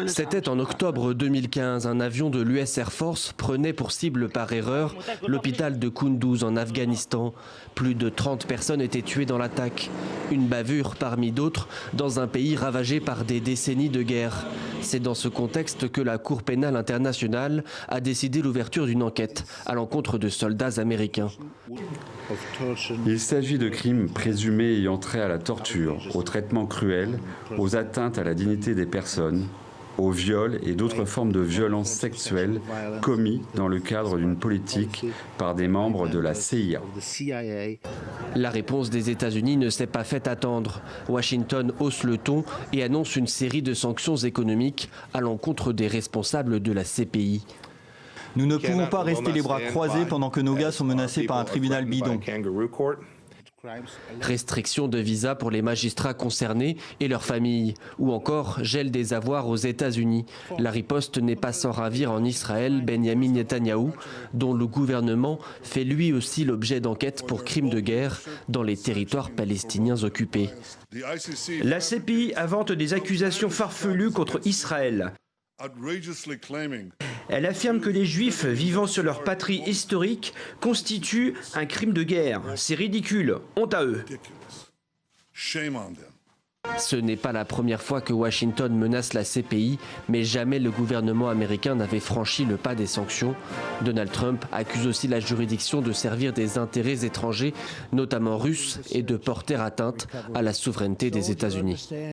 C'était en octobre 2015. Un avion de l'US Air Force prenait pour cible par erreur l'hôpital de Kunduz en Afghanistan. Plus de 30 personnes étaient tuées dans l'attaque. Une bavure parmi d'autres dans un pays ravagé par des décennies de guerre. C'est dans ce contexte que la Cour pénale internationale a décidé l'ouverture d'une enquête à l'encontre de soldats américains. Il s'agit de crimes présumés ayant trait à la torture, au traitement cruel, aux atteintes à la dignité des personnes, au viol et d'autres formes de violences sexuelles commis dans le cadre d'une politique par des membres de la CIA. La réponse des États-Unis ne s'est pas fait attendre. Washington hausse le ton et annonce une série de sanctions économiques à l'encontre des responsables de la CPI. Nous ne pouvons pas rester les bras croisés pendant que nos gars sont menacés par un tribunal bidon. Restriction de visa pour les magistrats concernés et leurs familles, ou encore gel des avoirs aux États-Unis. La riposte n'est pas sans ravir en Israël Benyamin Netanyahou, dont le gouvernement fait lui aussi l'objet d'enquêtes pour crimes de guerre dans les territoires palestiniens occupés. La CPI invente des accusations farfelues contre Israël. Elle affirme que les Juifs vivant sur leur patrie historique constituent un crime de guerre. C'est ridicule, honte à eux. Ce n'est pas la première fois que Washington menace la CPI, mais jamais le gouvernement américain n'avait franchi le pas des sanctions. Donald Trump accuse aussi la juridiction de servir des intérêts étrangers, notamment russes, et de porter atteinte à la souveraineté des États-Unis.